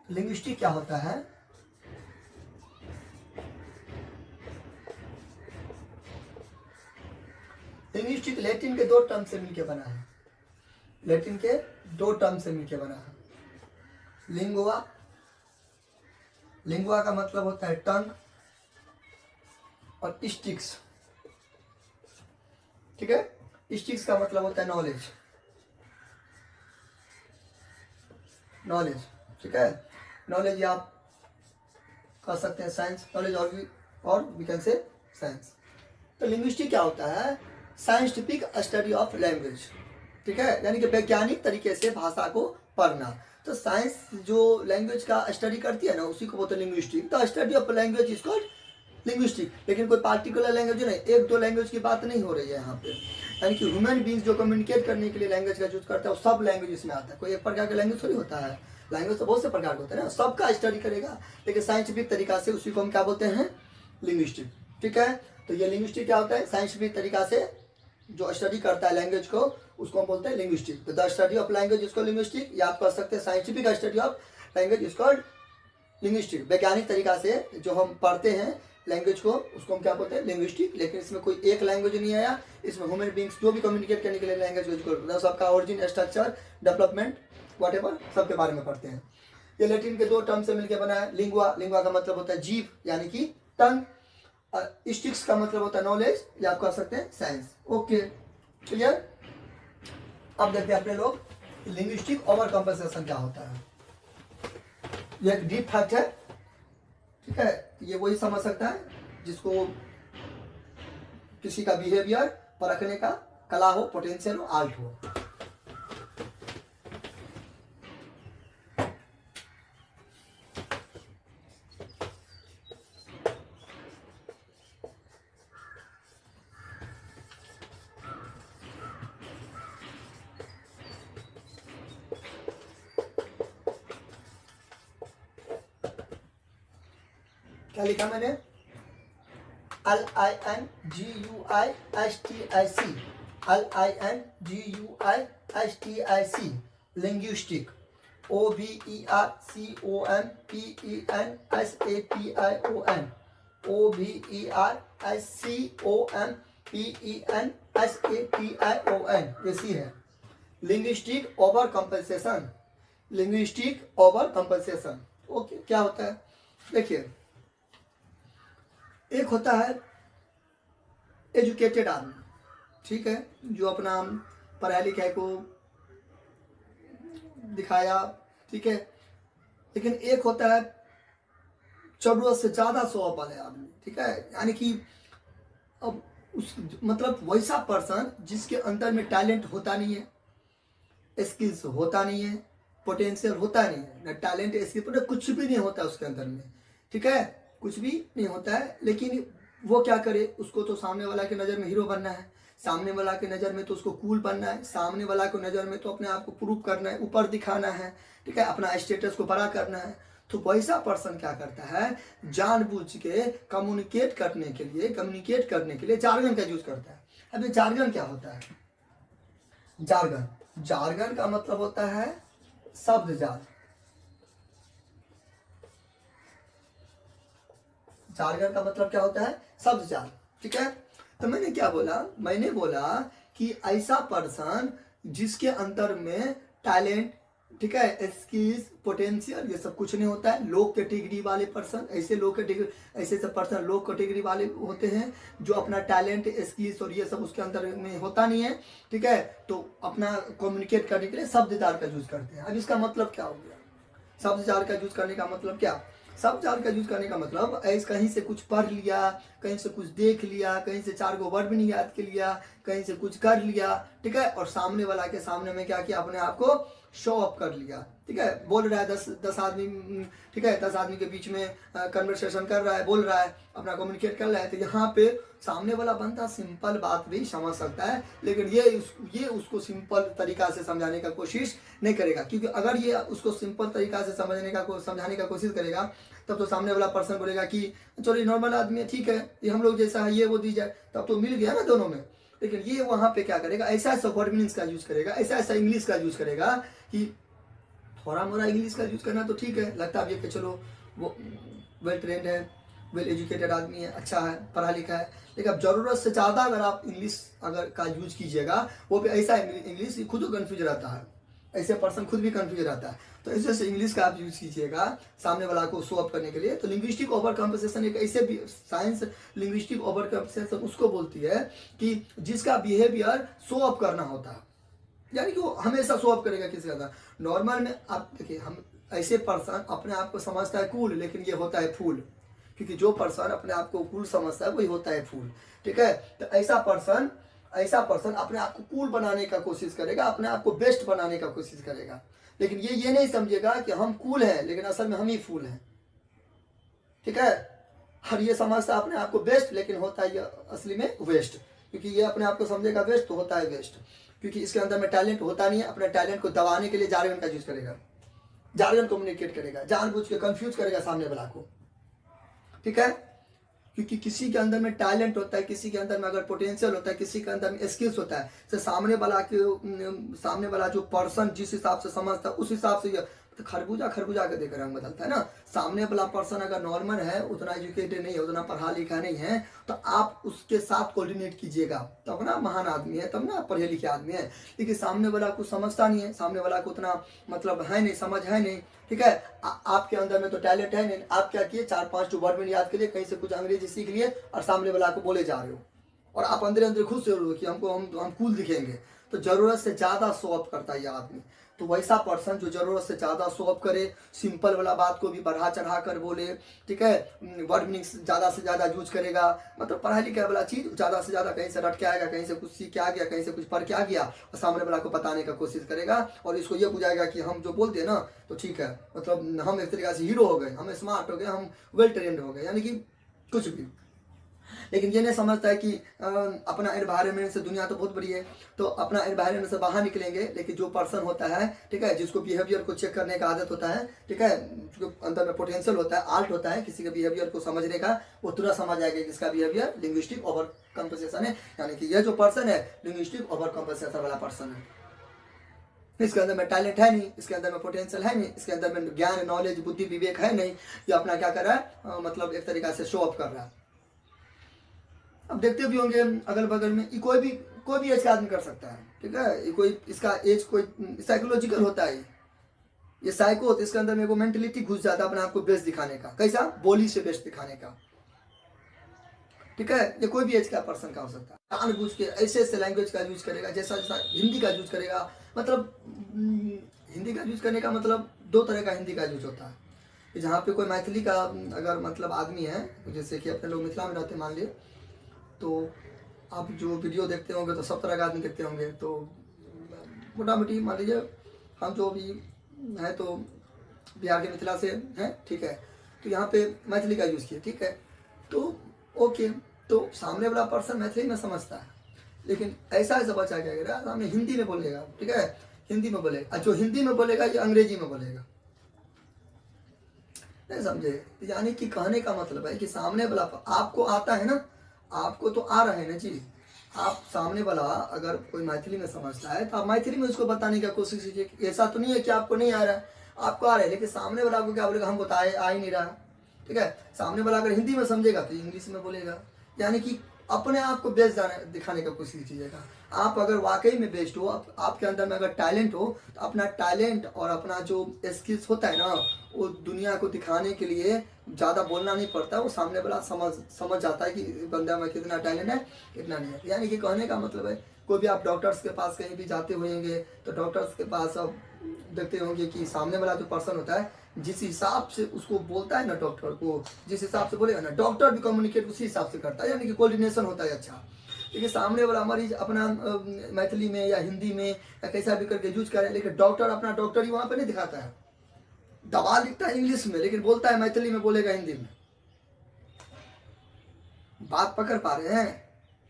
Linguistic क्या होता है? लिंग्विस्टिक लैटिन के 2 टर्म से मिलकर बना है। लैटिन के 2 टर्म से मिलकर बना है। लिंगुआ, लिंगुआ का मतलब होता है टंग, और स्टिक्स, ठीक है। स्टिक्स का मतलब होता है नॉलेज, नॉलेज, ठीक है। नॉलेज या आप कह सकते हैं साइंस, नॉलेज, और वी कैन से साइंस। तो लिंग्विस्टिक क्या होता है? साइंटिफिक स्टडी ऑफ लैंग्वेज, ठीक है, यानी कि वैज्ञानिक तरीके से भाषा को पढ़ना। तो साइंस जो लैंग्वेज का स्टडी करती है ना, उसी को बोलते हैं linguistic. The study of language is called linguistic. लेकिन कोई पार्टिकुलर लैंग्वेज नहीं, 1-2 लैंग्वेज की बात नहीं हो रही है यहाँ पे। यानी कि ह्यूमन बींग्स जो कम्युनिकेट करने के लिए लैंग्वेज का यूज करता है, वो सब लैंग्वेज इसमें आता है। कोई एक प्रकार का लैंग्वेज थोड़ी होता है, लैंग्वेज तो बहुत से प्रकार के होते हैं ना, सबका स्टडी करेगा। लेकिन साइंटिफिक तरीका से उसी को हम क्या बोलते हैं? लिंग्विस्टिक, ठीक है। तो ये लिंग्विस्टिक क्या होता है? साइंटिफिक तरीका से जो स्टडी करता है लैंग्वेज को, उसको हम बोलते हैं लिंग्विस्टिक। तो द स्टडी ऑफ लैंग्वेज इसको लिंग्विस्टिक, या आप कह सकते हैं साइंटिफिक स्टडी ऑफ लैंग्वेज इसको लिंग्विस्टिक। वैज्ञानिक तरीका से जो हम पढ़ते हैं लैंग्वेज को, उसको हम क्या बोलते हैं? लिंग्विस्टिक। लेकिन इसमें कोई एक लैंग्वेज नहीं आया, इसमें ह्यूमन बींग्स जो भी कम्युनिकेट करने के लिए लैंग्वेज यूज करते हैं, सबका ओरिजिन, स्ट्रक्चर, डेवलपमेंट, व्हाटएवर, सबके बारे में पढ़ते हैं। ये लैटिन के 2 टर्म से मिलकर बना है। लिंगुआ, लिंगुआ का मतलब होता है जीव, यानी कि टंग। स्टिक्स का मतलब होता है नॉलेज, या आप कह सकते हैं साइंस। Okay, clear. अब देखते हैं अपने लोग लिंग्विस्टिक ओवर कंपनसेशन क्या होता है। ये एक डीप फैक्ट है, ठीक है। ये वही समझ सकता है जिसको किसी का बिहेवियर परखने का कला हो, पोटेंशियल हो, आर्ट हो। क्या लिखा मैंने? LINGUISTIC, LINGUISTIC, linguistic. OVERCOMPENSATION, OVERCOMPENSATION, ये सी है। Linguistic over compensation, linguistic over compensation. Okay, क्या होता है? देखिए, एक होता है एजुकेटेड आदमी, ठीक है, जो अपना पढ़ाई लिखाई को दिखाया, ठीक है। लेकिन एक होता है जरूरत से ज़्यादा स्वभाव वाले आदमी, ठीक है, यानी कि अब उस मतलब वैसा पर्सन जिसके अंदर में टैलेंट होता नहीं है, स्किल्स होता नहीं है, पोटेंशियल होता नहीं है, ना टैलेंट, स्किल, कुछ भी नहीं होता उसके अंदर में, ठीक है, कुछ भी नहीं होता है। लेकिन वो क्या करे? उसको तो सामने वाला के नज़र में हीरो बनना है, सामने वाला के नज़र में तो उसको कूल बनना है, सामने वाला को नज़र में तो अपने आप को प्रूव करना है, ऊपर दिखाना है, ठीक है, अपना स्टेटस को बड़ा करना है। तो वैसा पर्सन क्या करता है? जानबूझ के कम्युनिकेट करने के लिए जार्गन का यूज करता है। अब ये जार्गन क्या होता है? जार्गन, जार्गन का मतलब होता है शब्द जाल। जार्गन का मतलब क्या होता है? शब्द जाल, ठीक है। तो मैंने क्या बोला? मैंने बोला कि ऐसा पर्सन जिसके अंदर में टैलेंट, ठीक है, स्किल्स, पोटेंशियल, ये सब कुछ नहीं होता है। लो कैटेगरी वाले पर्सन, ऐसे लो कैटेगरी, ऐसे सब पर्सन लो कैटेगरी वाले होते हैं जो अपना टैलेंट, स्किल्स और ये सब उसके अंदर में होता नहीं है, ठीक है। तो अपना कम्युनिकेट करने के लिए शब्द जाल का यूज करते हैं। अब इसका मतलब क्या हो गया? शब्द जाल का यूज करने का मतलब क्या? शब्द जाल का यूज करने का मतलब ऐसे कहीं से कुछ पढ़ लिया, कहीं से कुछ देख लिया, कहीं से 4 गो वर्ड भी नहीं याद कर लिया, कहीं से कुछ कर लिया, ठीक है, और सामने वाला के सामने में क्या किया? अपने आप को शो अप कर लिया, ठीक है। बोल रहा है 10 आदमी, ठीक है, 10 आदमी के बीच में कन्वर्सेशन कर रहा है, बोल रहा है, अपना कम्युनिकेट कर रहा है। तो यहाँ पे सामने वाला बंदा सिंपल बात भी समझ सकता है, लेकिन ये उसको सिंपल तरीका से समझाने का कोशिश नहीं करेगा, क्योंकि अगर ये उसको सिंपल तरीका से समझाने का कोशिश करेगा, तब तो सामने वाला पर्सन बोलेगा कि चलो ये नॉर्मल आदमी है, ठीक है, ये हम लोग जैसा है, ये वो दी जाए, तब तो मिल गया ना दोनों में। लेकिन ये वहाँ पे क्या करेगा? ऐसा ऐसा वर्ड मीनिंग्स का यूज करेगा, ऐसा ऐसा इंग्लिश का यूज करेगा कि थोड़ा मोड़ा इंग्लिश का यूज करना तो ठीक है, लगता भी है कि चलो वो वेल ट्रेंड है, वेल एजुकेटेड आदमी है, अच्छा है, पढ़ा लिखा है। लेकिन अब ज़रूरत से ज़्यादा अगर आप इंग्लिश अगर का यूज कीजिएगा, वो भी ऐसा इंग्लिश खुद कन्फ्यूज रहता है, ऐसे पर्सन खुद भी कन्फ्यूज रहता है। तो इस वजह से इंग्लिश का आप यूज कीजिएगा सामने वाला को शो अप करने के लिए। तो लिंग्विस्टिक ओवर कॉम्पेंसेशन एक ऐसे भी साइंस, लिंग्विस्टिक ओवर कॉम्पेंसेशन उसको बोलती है कि जिसका बिहेवियर शो अप करना होता है, यानी कि वो हमेशा शो अप करेगा किसी का। नॉर्मल में आप देखिए, हम ऐसे पर्सन अपने आप को समझता है कूल, लेकिन ये होता है फूल, क्योंकि जो पर्सन अपने आप को कूल समझता है वही होता है फूल। ठीक है, तो ऐसा पर्सन अपने आप को कूल बनाने का कोशिश करेगा, अपने आप को बेस्ट बनाने का कोशिश करेगा, लेकिन ये नहीं समझेगा कि हम कूल हैं, लेकिन असल में हम ही फूल हैं। ठीक है, और ये समझता अपने आप को बेस्ट, लेकिन होता है ये असली में वेस्ट, क्योंकि ये अपने आप को समझेगा बेस्ट तो होता है वेस्ट, क्योंकि इसके अंदर में टैलेंट होता नहीं है। अपने टैलेंट को दबाने के लिए जार्गन का यूज करेगा, जार्गन कम्युनिकेट करेगा, जानबूझ के कंफ्यूज करेगा सामने वाला को। ठीक है, क्योंकि किसी के अंदर में टैलेंट होता है, किसी के अंदर में अगर पोटेंशियल होता है, किसी के अंदर में स्किल्स होता है, तो सामने वाला जो पर्सन जिस हिसाब से समझता है उस हिसाब से तो खरबूजा का देकर रंग बदलता है ना। सामने वाला पर्सन अगर नॉर्मल है, उतना एजुकेटेड नहीं है, उतना पढ़ा लिखा नहीं है, तो आप उसके साथ कोऑर्डिनेट कीजिएगा, तब ना महान आदमी है, तब ना पढ़े लिखे आदमी है। लेकिन सामने वाला कुछ समझता नहीं है, सामने वाला को उतना मतलब है नहीं, समझ है नहीं। ठीक है, आपके अंदर में तो टैलेंट है नहीं, आप क्या किए, 4-5 वर्ड में याद करिए, कहीं से कुछ अंग्रेजी सीख लिए और सामने वाला को बोले जा रहे हो, और आप अंदर अंदर खुश हो कि हम कूल दिखेंगे। तो जरूरत से ज्यादा शो अप करता है ये आदमी। तो वैसा पर्सन जो जरूरत से ज्यादा शो अप करे, सिंपल वाला बात को भी बढ़ा चढ़ा कर बोले, ठीक है, वर्ड मीनिंग ज्यादा से ज्यादा यूज करेगा, मतलब पढ़ाई लिखाई वाला चीज ज्यादा से ज्यादा कहीं से रट के आएगा, कहीं से कुछ सीख के आ गया, कहीं से कुछ पढ़ के आ गया, और सामने वाला को बताने का कोशिश करेगा, और इसको ये बुझाएगा कि हम जो बोलते हैं ना तो ठीक है, मतलब हम एक तरीके से हीरो हो गए, हम स्मार्ट हो गए, हम वेल ट्रेंड हो गए, यानी कि कुछ भी। लेकिन ये नहीं समझता है कि अपना एनवायरनमेंट से दुनिया तो बहुत बड़ी है, तो अपना एनवायरनमेंट से बाहर निकलेंगे। लेकिन जो पर्सन होता है, ठीक है, जिसको बिहेवियर को चेक करने का आदत होता है, ठीक है, जो अंदर में पोटेंशियल होता है, आर्ट होता है किसी के बिहेवियर को समझने का, वो तुरंत समझ आएगा कि इसका बिहेवियर लिंग्विस्टिक ओवर कॉम्पेंसेशन है, यानी कि ये जो पर्सन है लिंग्विस्टिक ओवर कॉम्पेंसेशन वाला पर्सन है। इसके अंदर में टैलेंट है नहीं, इसके अंदर में पोटेंशियल है नहीं, इसके अंदर में ज्ञान, नॉलेज, बुद्धि, विवेक है नहीं, ये अपना क्या कर रहा है, मतलब एक तरीका से शो अप कर रहा है। अब देखते भी होंगे अगल बगल में, कोई भी एज का आदमी कर सकता है। ठीक है, कोई इसका एज कोई साइकोलॉजिकल होता है, ये साइको होता है, इसके अंदर में वो मेंटलिटी घुस जाता है अपने आप को बेस्ट दिखाने का, कैसा, बोली से बेस्ट दिखाने का। ठीक है, ये कोई भी एज का पर्सन का हो सकता है। जानबूझ के ऐसे लैंग्वेज का यूज करेगा, जैसा हिंदी का यूज करेगा, मतलब हिंदी का यूज करने का मतलब 2 तरह का हिंदी का यूज होता है। जहाँ पे कोई मैथिली का अगर मतलब आदमी है, जैसे कि अपने लोग मिथिला में रहते मान लिए, तो आप जो वीडियो देखते होंगे तो सब तरह का आदमी देखते होंगे, तो मोटा मोटी मान लीजिए हम जो भी हैं तो बिहार के मिथिला से हैं, ठीक है, तो यहाँ पे मैथिली का यूज़ किया, ठीक है, तो ओके, तो सामने वाला पर्सन मैथिली में समझता है, लेकिन ऐसा बच्चा क्या करेगा, सामने हिंदी में बोलेगा, ठीक है, हिंदी में बोलेगा, जो हिंदी में बोलेगा ये अंग्रेजी में बोलेगा, नहीं समझे। यानी कि कहने का मतलब है कि सामने वाला आपको आता है ना, आपको तो आ रहा है ना चीज, आप सामने वाला अगर कोई मैथिली में समझता है तो आप मैथिली में उसको बताने की कोशिश कीजिए। ऐसा तो नहीं है कि आपको नहीं आ रहा है, आपको आ रहा है, लेकिन सामने वाला आपको क्या बोलेगा, हमको तो आ ही नहीं रहा। ठीक है, सामने वाला अगर हिंदी में समझेगा तो इंग्लिश में बोलेगा, यानी कि अपने आप को बेस्ट दिखाने का कोशिश कीजिएगा। आप अगर वाकई में बेस्ट हो, आपके अंदर में अगर टैलेंट हो, तो अपना टैलेंट और अपना जो स्किल्स होता है ना, वो दुनिया को दिखाने के लिए ज़्यादा बोलना नहीं पड़ता, वो सामने वाला समझ जाता है कि बंदा में कितना टैलेंट है कितना नहीं है। यानी कि कहने का मतलब है, कोई भी आप डॉक्टर्स के पास कहीं भी जाते होंगे तो डॉक्टर्स के पास आप देखते होंगे कि सामने वाला जो पर्सन होता है, जिस हिसाब से उसको बोलता है ना, डॉक्टर को जिस हिसाब से बोलेगा ना, डॉक्टर भी कम्युनिकेट उसी हिसाब से करता है, यानी कि कोऑर्डिनेशन होता है अच्छा। लेकिन सामने वाला मरीज अपना मैथिली में या हिंदी में या कैसा भी करके यूज करे, लेकिन डॉक्टर अपना डॉक्टर ही वहाँ पे नहीं दिखाता है, दवा लिखता है इंग्लिश में, लेकिन बोलता है मैथिली में, बोलेगा हिंदी में। बात पकड़ पा रहे हैं,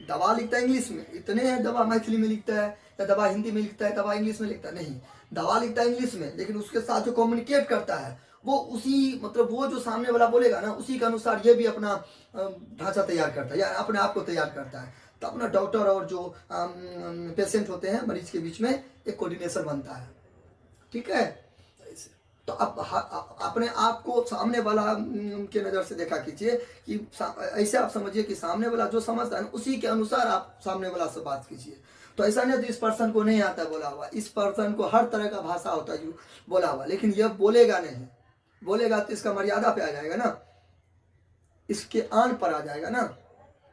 दवा लिखता है इंग्लिश में, इतने हैं दवा मैथिली में लिखता है, या दवा हिंदी में लिखता है, दवा इंग्लिश में लिखता है, नहीं, दवा लिखता है इंग्लिश में, लेकिन उसके साथ जो कम्युनिकेट करता है वो उसी, मतलब वो जो सामने वाला बोलेगा ना, उसी के अनुसार ये भी अपना ढांचा तैयार करता है या अपने आप को तैयार करता है। तो अपना डॉक्टर और जो पेशेंट होते हैं, मरीज के बीच में एक कोऑर्डिनेशन बनता है। ठीक है, तो आप अपने आप को सामने वाला के नज़र से देखा कीजिए कि ऐसे आप समझिए कि सामने वाला जो समझता है ना उसी के अनुसार आप सामने वाला से बात कीजिए। तो ऐसा नहीं तो इस पर्सन को नहीं आता बोला हुआ, इस पर्सन को हर तरह का भाषा होता है बोला हुआ, लेकिन यह बोलेगा नहीं, बोलेगा तो इसका मर्यादा पे आ जाएगा ना, इसके आन पर आ जाएगा ना,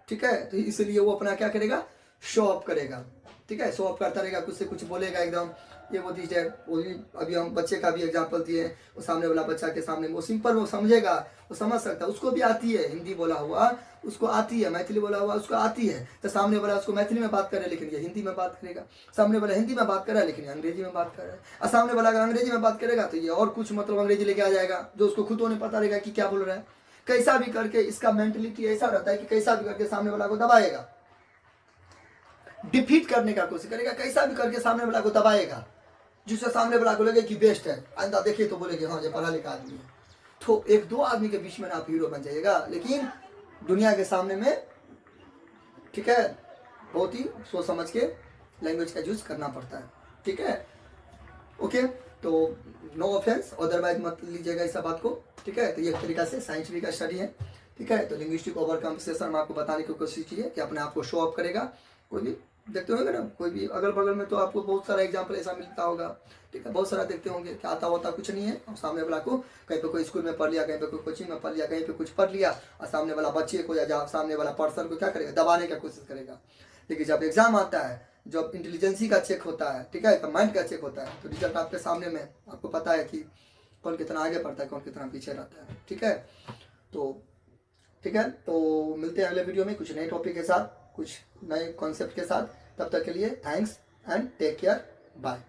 ठीक है। तो इसलिए वो अपना क्या करेगा, शो ऑफ करेगा, ठीक है, शो ऑफ करता रहेगा, कुछ से कुछ बोलेगा एकदम ये वो चीज़ है। वो भी अभी हम बच्चे का भी एग्जांपल दिए, वो सामने वाला बच्चा के सामने वो सिंपल वो समझेगा, वो समझ सकता है, उसको भी आती है हिंदी बोला हुआ, उसको आती है मैथिली बोला हुआ, उसको आती है। तो सामने वाला उसको मैथिली में बात करे लेकिन ये हिंदी में बात करेगा, सामने वाला हिंदी में बात कर रहा है लेकिन ये अंग्रेजी में बात कर रहा है, और सामने वाला अगर अंग्रेजी में बात करेगा तो ये और कुछ मतलब अंग्रेजी लेके आ जाएगा जो उसको खुद नहीं पता रहेगा कि क्या बोल रहा है। कैसा भी करके इसका मेंटलिटी ऐसा रहता है कि कैसा भी करके सामने वाला को दबाएगा, डिफीट करने का कोशिश करेगा, कैसा भी करके सामने वाला को दबाएगा, जिससे सामने वाला को लगे कि बेस्ट है, आइंदा देखिए तो बोलेगे हाँ ये पढ़ा लिखा आदमी है। तो एक दो आदमी के बीच में आप हीरो बन जाइएगा, लेकिन दुनिया के सामने में, ठीक है, बहुत ही सोच समझ के लैंग्वेज का यूज करना पड़ता है, ठीक है। ओके, तो नो ऑफेंस, अदरवाइज मत लीजिएगा इस बात को, ठीक है। तो ये एक तरीका से साइंटिफिक का स्टडी है, ठीक है। तो लिंग्विस्टिक ओवर कंपनसेशन में आपको बताने की कोशिश की है कि अपने आप को शो ऑफ करेगा। कोई भी देखते होंगे ना, कोई भी अगल बगल में तो आपको बहुत सारा एग्जाम्पल ऐसा मिलता होगा, ठीक है, बहुत सारा देखते होंगे कि आता होता कुछ नहीं है, और सामने वाला को कहीं पे कोई स्कूल में पढ़ लिया, कहीं पे कोई कोचिंग में पढ़ लिया, कहीं पे कुछ पढ़ लिया, और सामने वाला बच्चे को या सामने वाला पर्सन को क्या करेगा, दबाने का कोशिश करेगा। लेकिन जब एग्जाम आता है, जब इंटेलिजेंसी का चेक होता है, ठीक है, माइंड का चेक होता है, तो रिजल्ट आपके सामने में, आपको पता है कि कौन कितना आगे बढ़ता है, कौन कितना पीछे रहता है, ठीक है। तो ठीक है, तो मिलते हैं अगले वीडियो में कुछ नए टॉपिक के साथ, कुछ नए कॉन्सेप्ट के साथ। तब तक के लिए thanks and take care, bye.